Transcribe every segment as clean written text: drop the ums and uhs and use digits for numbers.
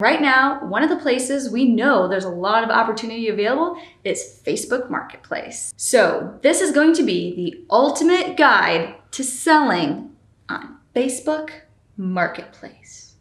Right now, one of the places we know there's a lot of opportunity available is Facebook Marketplace. So this is going to be the ultimate guide to selling on Facebook Marketplace.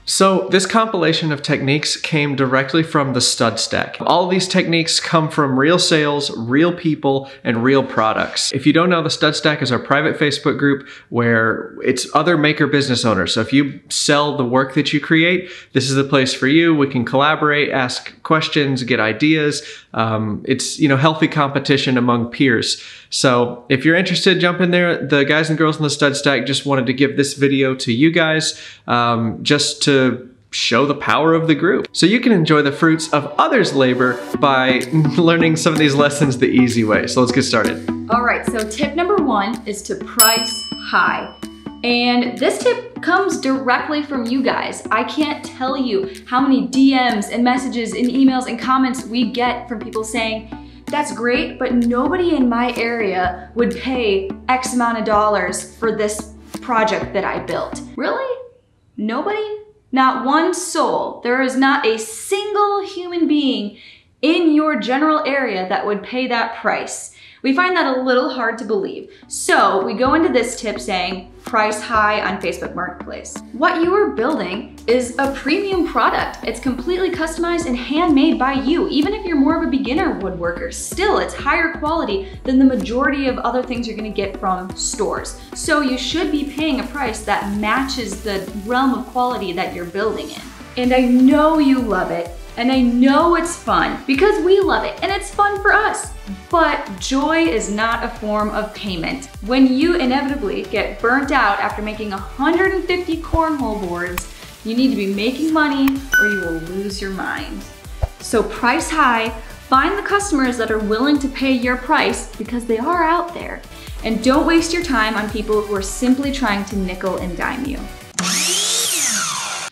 So this compilation of techniques came directly from the stud stack. All of these techniques come from real sales, real people, and real products. If you don't know, the stud stack is our private Facebook group where it's other maker business owners. So if you sell the work that you create, this is the place for you. We can collaborate, ask questions, get ideas. It's, healthy competition among peers. So if you're interested, jump in there. The guys and girls in the stud stack just wanted to give this video to you guys just to show the power of the group. So you can enjoy the fruits of others' labor by learning some of these lessons the easy way. So let's get started. All right, so tip number 1 is to price high. And this tip comes directly from you guys. I can't tell you how many DMs and messages and emails and comments we get from people saying, that's great, but nobody in my area would pay X amount of dollars for this project that I built. Really? Nobody? Not one soul. There is not a single human being in your general area that would pay that price. We find that a little hard to believe. So we go into this tip saying, price high on Facebook Marketplace. What you are building is a premium product. It's completely customized and handmade by you. Even if you're more of a beginner woodworker, still it's higher quality than the majority of other things you're gonna get from stores. So you should be paying a price that matches the realm of quality that you're building in. And I know you love it, and I know it's fun because we love it and it's fun for us. But joy is not a form of payment. When you inevitably get burnt out after making 150 cornhole boards, you need to be making money or you will lose your mind. So price high, find the customers that are willing to pay your price because they are out there. And don't waste your time on people who are simply trying to nickel and dime you.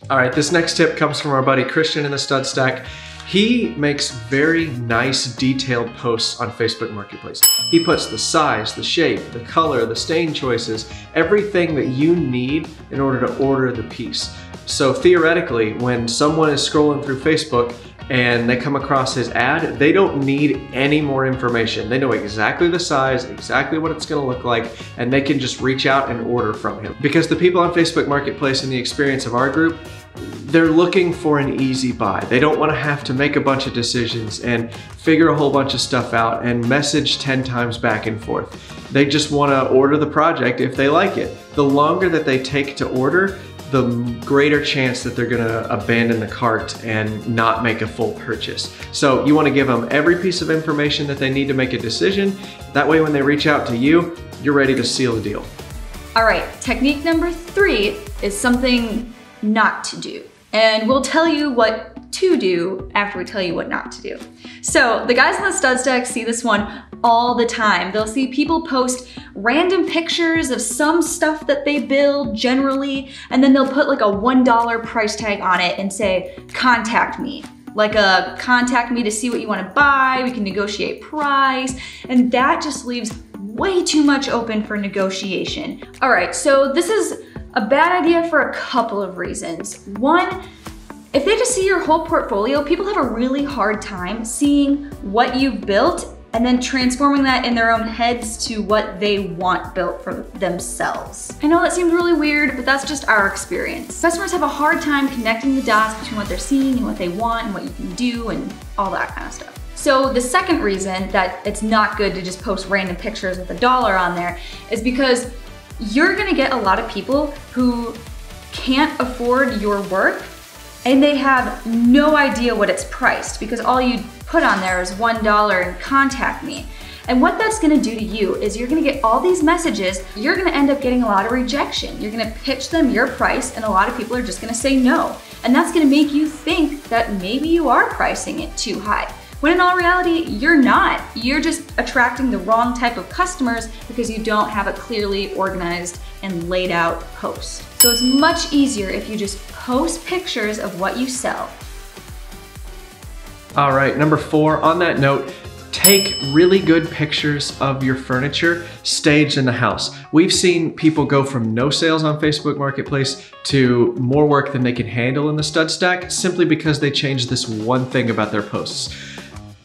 All right, this next tip comes from our buddy Christian in the stud stack. He makes very nice detailed posts on Facebook Marketplace. He puts the size, the shape, the color, the stain choices, everything that you need in order to order the piece. So theoretically, when someone is scrolling through Facebook and they come across his ad, they don't need any more information. They know exactly the size, exactly what it's gonna look like, and they can just reach out and order from him. Because the people on Facebook Marketplace in the experience of our group, they're looking for an easy buy. They don't want to have to make a bunch of decisions and figure a whole bunch of stuff out and message 10 times back and forth. They just want to order the project if they like it. The longer that they take to order, the greater chance that they're going to abandon the cart and not make a full purchase. So you want to give them every piece of information that they need to make a decision. That way when they reach out to you, you're ready to seal the deal. All right, technique number 3 is something not to do. And we'll tell you what to do after we tell you what not to do. So the guys on the stud stack see this one all the time. They'll see people post random pictures of some stuff that they build generally, and then they'll put like a $1 price tag on it and say, contact me. Like contact me to see what you want to buy, we can negotiate price, and that just leaves way too much open for negotiation. All right, so this is a bad idea for a couple of reasons. One, if they just see your whole portfolio, people have a really hard time seeing what you've built and then transforming that in their own heads to what they want built for themselves. I know that seems really weird, but that's just our experience. Customers have a hard time connecting the dots between what they're seeing and what they want and what you can do and all that kind of stuff. So the second reason that it's not good to just post random pictures with $1 on there is because you're gonna get a lot of people who can't afford your work and they have no idea what it's priced because all you put on there is $1 and contact me. And what that's gonna do to you is you're gonna get all these messages, you're gonna end up getting a lot of rejection. You're gonna pitch them your price and a lot of people are just gonna say no. And that's gonna make you think that maybe you are pricing it too high. When in all reality, you're not. You're just attracting the wrong type of customers because you don't have a clearly organized and laid out post. So it's much easier if you just post pictures of what you sell. All right, number 4, on that note, Take really good pictures of your furniture staged in the house. We've seen people go from no sales on Facebook Marketplace to more work than they can handle in the stud stack simply because they changed this one thing about their posts.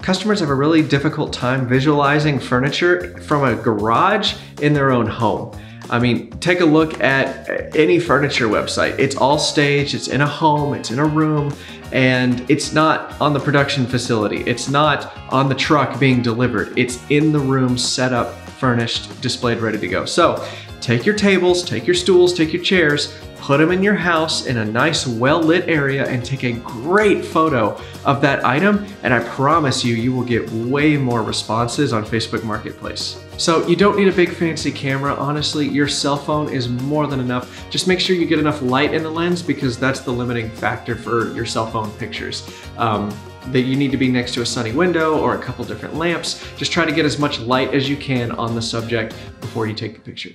Customers have a really difficult time visualizing furniture from a garage in their own home. I mean, take a look at any furniture website. It's all staged, it's in a home, it's in a room, and it's not on the production facility. It's not on the truck being delivered. It's in the room, set up, furnished, displayed, ready to go. So take your tables, take your stools, take your chairs, put them in your house in a nice, well-lit area and take a great photo of that item, and I promise you, you will get way more responses on Facebook Marketplace. So you don't need a big fancy camera. Honestly, your cell phone is more than enough. Just make sure you get enough light in the lens because that's the limiting factor for your cell phone pictures. That you need to be next to a sunny window or a couple different lamps. Just try to get as much light as you can on the subject before you take the picture.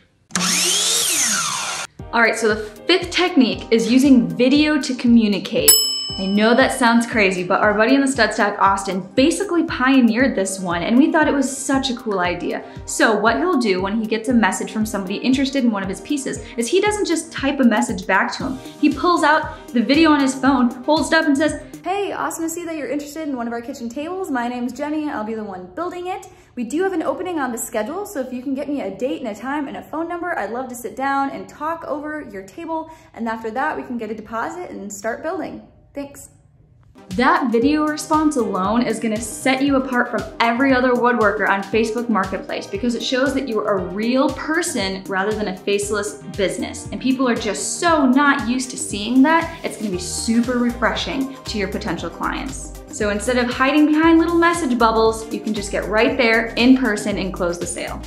All right, so the fifth technique is using video to communicate. I know that sounds crazy, but our buddy in the stud stack, Austin, basically pioneered this one, and we thought it was such a cool idea. So what he'll do when he gets a message from somebody interested in one of his pieces is he doesn't just type a message back to him. He pulls out the video on his phone, holds it up and says, "Hey, awesome to see that you're interested in one of our kitchen tables. My name's Jenny, I'll be the one building it. We do have an opening on the schedule, so if you can get me a date and a time and a phone number, I'd love to sit down and talk over your table, and after that, we can get a deposit and start building. Thanks." That video response alone is gonna set you apart from every other woodworker on Facebook Marketplace because it shows that you're a real person rather than a faceless business. And people are just so not used to seeing that, it's gonna be super refreshing to your potential clients. So instead of hiding behind little message bubbles, you can just get right there in person and close the sale.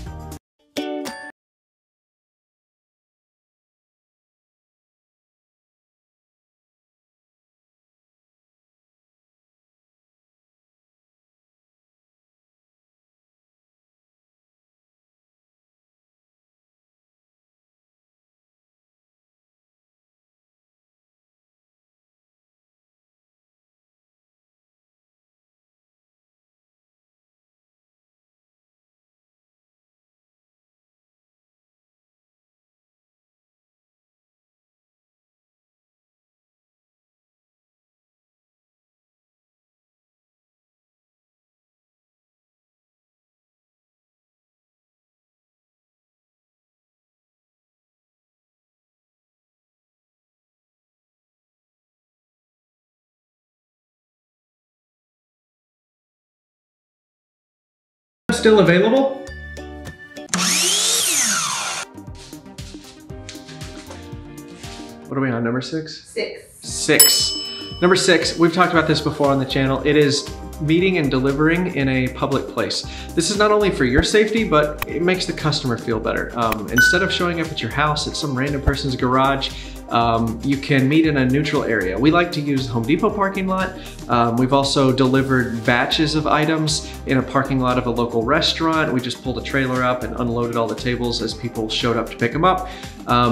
Still available? What are we on, number 6? 6. Number 6, we've talked about this before on the channel. It is meeting and delivering in a public place. This is not only for your safety, but it makes the customer feel better. Instead of showing up at your house at some random person's garage, you can meet in a neutral area. We like to use Home Depot parking lot. We've also delivered batches of items in a parking lot of a local restaurant. We just pulled a trailer up and unloaded all the tables as people showed up to pick them up.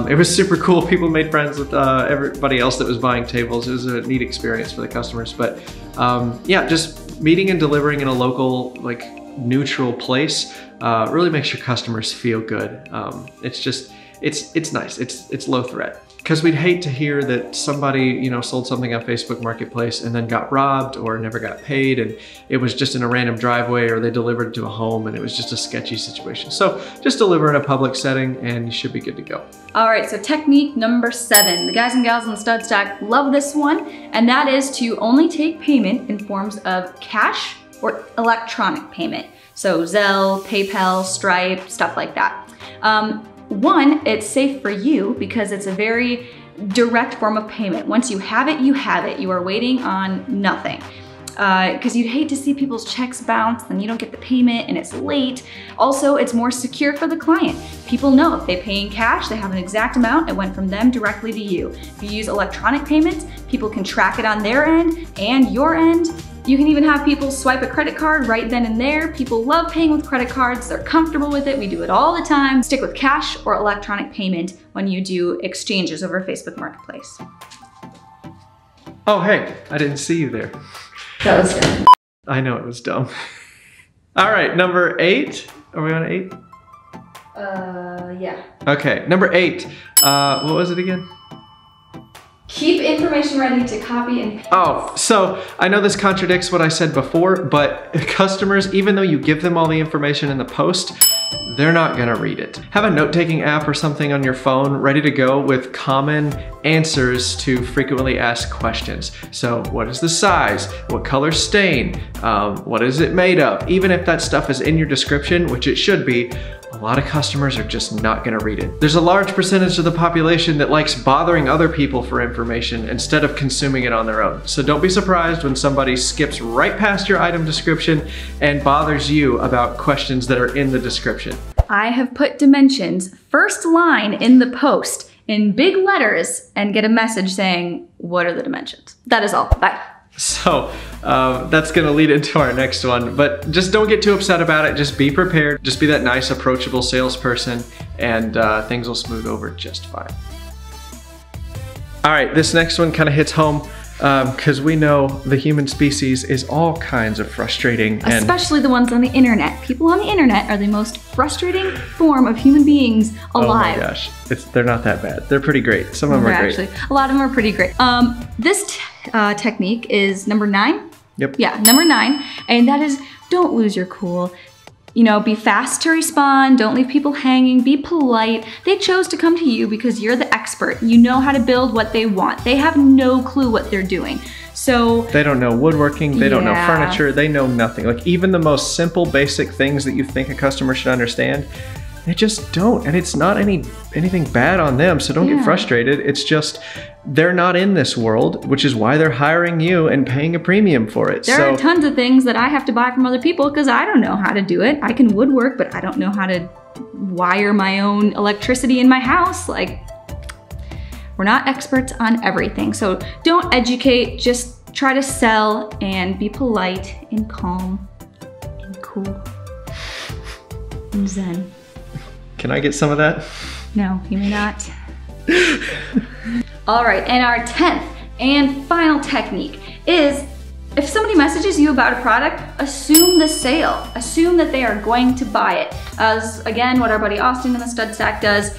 It was super cool. People made friends with everybody else that was buying tables. It was a neat experience for the customers. But yeah, just meeting and delivering in a local, like, neutral place really makes your customers feel good. It's nice. It's low threat. Because we'd hate to hear that somebody, you know, sold something on Facebook Marketplace and then got robbed or never got paid, and it was just in a random driveway, or they delivered to a home and it was just a sketchy situation. So just deliver in a public setting and you should be good to go. All right, so technique number 7. The guys and gals on the stud stack love this one, and that is to only take payment in forms of cash or electronic payment. So Zelle, PayPal, Stripe, stuff like that. One, it's safe for you because it's a very direct form of payment. Once you have it, you have it. You are waiting on nothing. Because you'd hate to see people's checks bounce, then you don't get the payment and it's late. Also, it's more secure for the client. People know if they pay in cash, they have an exact amount, it went from them directly to you. If you use electronic payments, people can track it on their end and your end. You can even have people swipe a credit card right then and there. People love paying with credit cards. They're comfortable with it. We do it all the time. Stick with cash or electronic payment when you do exchanges over Facebook Marketplace. Oh, hey, I didn't see you there. That was dumb. I know it was dumb. All right, number 8. Are we on 8? Yeah. Okay, number 8. What was it again? Keep information ready to copy and paste. Oh, so I know this contradicts what I said before, but customers, even though you give them all the information in the post, they're not gonna read it. Have a note-taking app or something on your phone ready to go with common answers to frequently asked questions. So what is the size? What color stain? What is it made of? Even if that stuff is in your description, which it should be, a lot of customers are just not gonna read it. There's a large percentage of the population that likes bothering other people for information instead of consuming it on their own. So don't be surprised when somebody skips right past your item description and bothers you about questions that are in the description. I have put dimensions first line in the post in big letters and get a message saying, what are the dimensions? That is all. Bye. So that's gonna lead into our next one, but just don't get too upset about it. Just be prepared. Just be that nice, approachable salesperson, and things will smooth over just fine. All right, this next one kind of hits home because we know the human species is all kinds of frustrating. Especially the ones on the internet. People on the internet are the most frustrating form of human beings alive. Oh my gosh, they're not that bad. They're pretty great. Some of them are great. Actually, a lot of them are pretty great. This technique is number 9. Yep. Yeah, number 9, and that is don't lose your cool. You know, be fast to respond, don't leave people hanging, be polite. They chose to come to you because you're the expert. You know how to build what they want. They have no clue what they're doing. So they don't know woodworking, they don't know furniture, they know nothing. Like even the most simple basic things that you think a customer should understand, they just don't. And it's not anything bad on them, so don't get frustrated. It's just they're not in this world, which is why they're hiring you and paying a premium for it. There are tons of things that I have to buy from other people because I don't know how to do it. I can woodwork, but I don't know how to wire my own electricity in my house. Like, we're not experts on everything. So don't educate, just try to sell and be polite and calm and cool and zen. Can I get some of that? No, you may not. All right, and our 10th and final technique is if somebody messages you about a product, assume the sale. Assume that they are going to buy it. As again, what our buddy Austin in the Stud Stack does,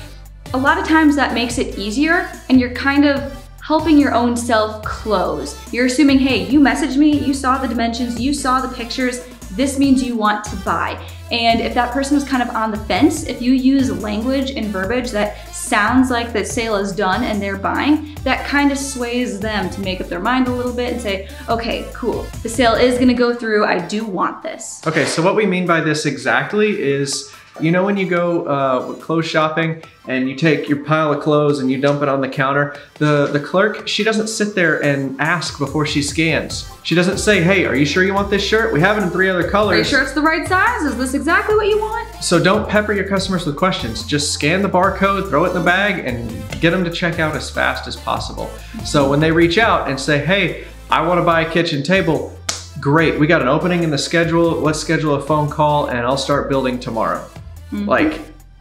a lot of times that makes it easier and you're kind of helping your own self close. You're assuming, hey, you messaged me, you saw the dimensions, you saw the pictures, this means you want to buy. And if that person was kind of on the fence, if you use language and verbiage that sounds like the sale is done and they're buying, that kind of sways them to make up their mind a little bit and say, okay, cool, the sale is gonna go through, I do want this. Okay, so what we mean by this exactly is, you know when you go clothes shopping and you take your pile of clothes and you dump it on the counter, the clerk, she doesn't sit there and ask before she scans. She doesn't say, hey, are you sure you want this shirt? We have it in 3 other colors. Are you sure it's the right size? Is this exactly what you want? So don't pepper your customers with questions. Just scan the barcode, throw it in the bag, and get them to check out as fast as possible. So when they reach out and say, hey, I want to buy a kitchen table, great, we got an opening in the schedule, let's schedule a phone call and I'll start building tomorrow. Like,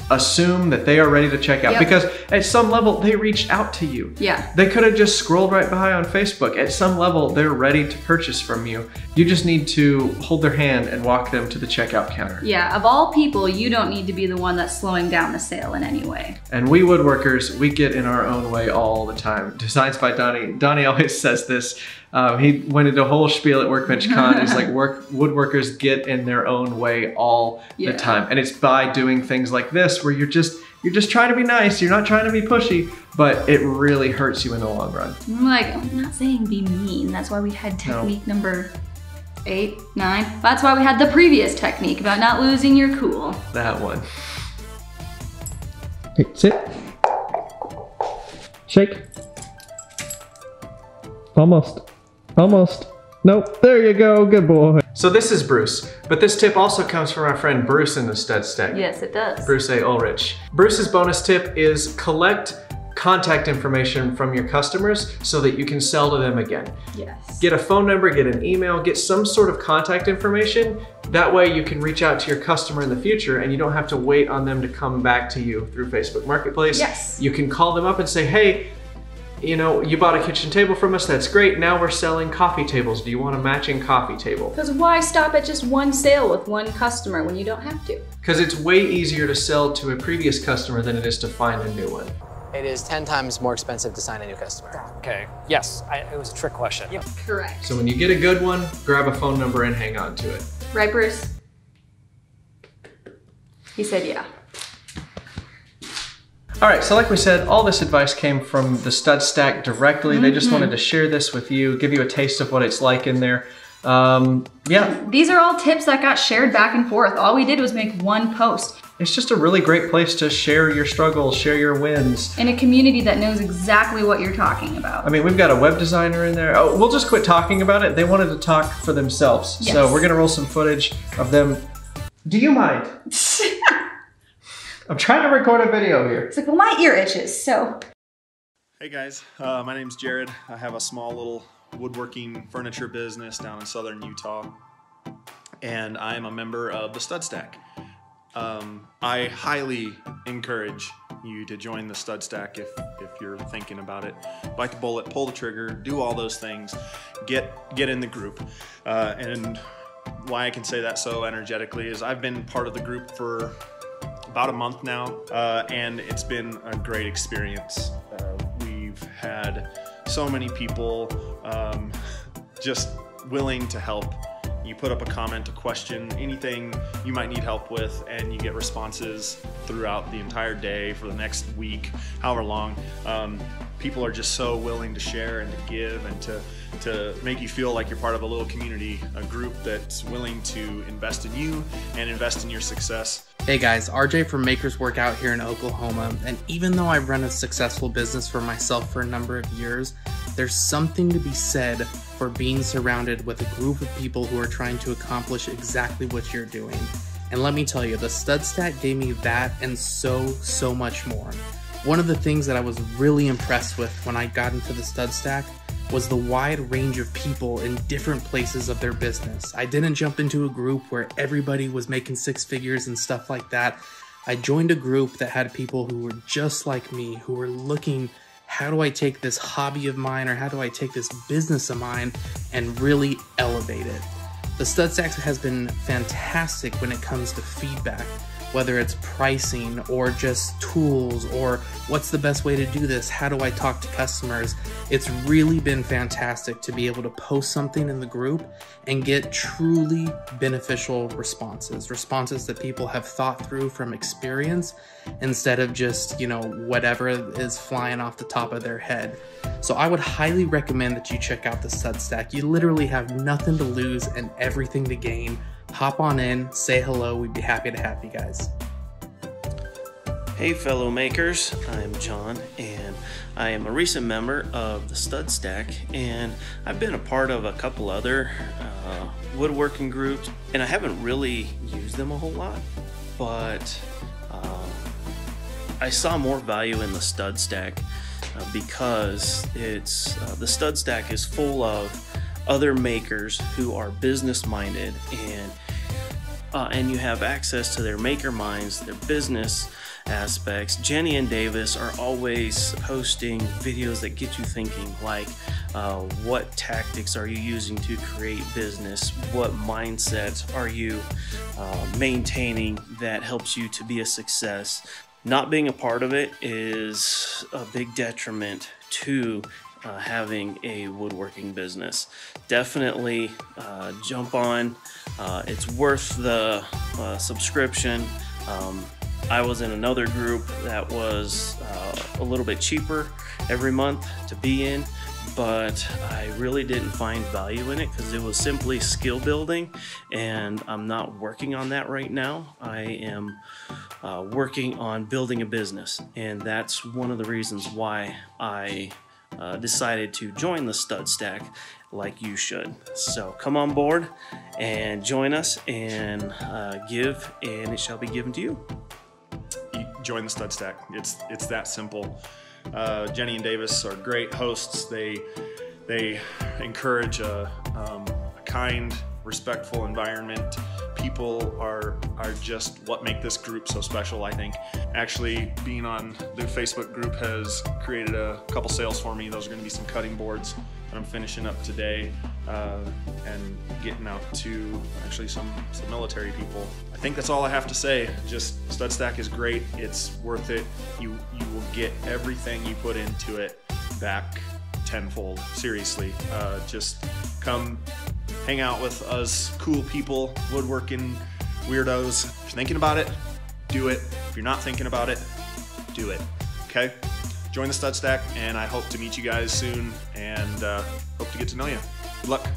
assume that they are ready to check out because at some level they reached out to you. Yeah. They could have just scrolled right by on Facebook. At some level they're ready to purchase from you. You just need to hold their hand and walk them to the checkout counter. Yeah, of all people, you don't need to be the one that's slowing down the sale in any way. And we woodworkers, we get in our own way all the time. Designs by Donnie. Donnie always says this. He went into a whole spiel at Workbench Con. He's like, woodworkers get in their own way all the time. And it's by doing things like this where you're just trying to be nice. You're not trying to be pushy, but it really hurts you in the long run. I'm not saying be mean. That's why we had technique number 8, 9. That's why we had the previous technique about not losing your cool. That one. Hey, sit. Shake. Almost. Almost. Nope, there you go, good boy. So this is Bruce, but this tip also comes from our friend Bruce in the Stud Stack. Yes, it does. Bruce A. Ulrich. Bruce's bonus tip is collect contact information from your customers so that you can sell to them again. Yes. Get a phone number, get an email, get some sort of contact information. That way you can reach out to your customer in the future and you don't have to wait on them to come back to you through Facebook Marketplace. Yes. You can call them up and say, hey, you know, you bought a kitchen table from us, that's great. Now we're selling coffee tables. Do you want a matching coffee table? Because why stop at just one sale with one customer when you don't have to? Because it's way easier to sell to a previous customer than it is to find a new one. It is 10 times more expensive to sign a new customer. Okay, yes, it was a trick question. Yep. Correct. So when you get a good one, grab a phone number and hang on to it. Right, Bruce? He said yeah. All right, so like we said, all this advice came from the Stud Stack directly. They just wanted to share this with you, give you a taste of what it's like in there. Yeah. These are all tips that got shared back and forth. All we did was make one post. It's just a really great place to share your struggles, share your wins. In a community that knows exactly what you're talking about. I mean, we've got a web designer in there. Oh, we'll just quit talking about it. They wanted to talk for themselves. Yes. So we're gonna roll some footage of them. Do you mind? I'm trying to record a video here. It's like, well, my ear itches, so. Hey guys, my name's Jared. I have a small little woodworking furniture business down in southern Utah, and I am a member of the Stud Stack. I highly encourage you to join the Stud Stack if you're thinking about it. Bite the bullet, pull the trigger, do all those things, get in the group. And why I can say that so energetically is I've been part of the group for about a month now, and it's been a great experience. We've had so many people just willing to help. You put up a comment, a question, anything you might need help with, and you get responses throughout the entire day for the next week, however long. People are just so willing to share and to give and to make you feel like you're part of a little community, a group that's willing to invest in you and invest in your success. Hey guys, RJ from Makers Work out here in Oklahoma, and even though I've run a successful business for myself for a number of years, there's something to be said for being surrounded with a group of people who are trying to accomplish exactly what you're doing. And let me tell you, the Stud Stack gave me that and so much more. One of the things that I was really impressed with when I got into the Stud Stack was the wide range of people in different places of their business. I didn't jump into a group where everybody was making six figures and stuff like that. I joined a group that had people who were just like me, who were looking, how do I take this hobby of mine or how do I take this business of mine and really elevate it? The Stud Stack has been fantastic when it comes to feedback, whether it's pricing or just tools or what's the best way to do this, how do I talk to customers. It's really been fantastic to be able to post something in the group and get truly beneficial responses that people have thought through from experience instead of just, you know, whatever is flying off the top of their head. So I would highly recommend that you check out the Stud Stack. You literally have nothing to lose and everything to gain. Hop on in, say hello, we'd be happy to have you guys. Hey fellow makers, I'm John and I am a recent member of the Stud Stack, and I've been a part of a couple other woodworking groups, and I haven't really used them a whole lot, but I saw more value in the Stud Stack because it's the Stud Stack is full of other makers who are business minded, and you have access to their maker minds, their business aspects. Jenny and Davis are always posting videos that get you thinking, like what tactics are you using to create business? What mindset are you maintaining that helps you to be a success? Not being a part of it is a big detriment to having a woodworking business. Definitely jump on. It's worth the subscription. I was in another group that was a little bit cheaper every month to be in, but I really didn't find value in it because it was simply skill building, and I'm not working on that right now. I am working on building a business, and that's one of the reasons why I decided to join the Stud Stack like you should. So come on board and join us and give, and it shall be given to you. Join the Stud Stack. It's that simple. Jenny and Davis are great hosts. They encourage a kind, respectful environment people are just what make this group so special, I think. Actually, being on the Facebook group has created a couple sales for me. Those are going to be some cutting boards that I'm finishing up today and getting out to actually some military people. I think that's all I have to say. Just StudStack is great. It's worth it. You will get everything you put into it back tenfold. Seriously, just come hang out with us cool people, woodworking weirdos. If you're thinking about it, do it. If you're not thinking about it, do it. Okay? Join the StudStack, and I hope to meet you guys soon and hope to get to know you. Good luck.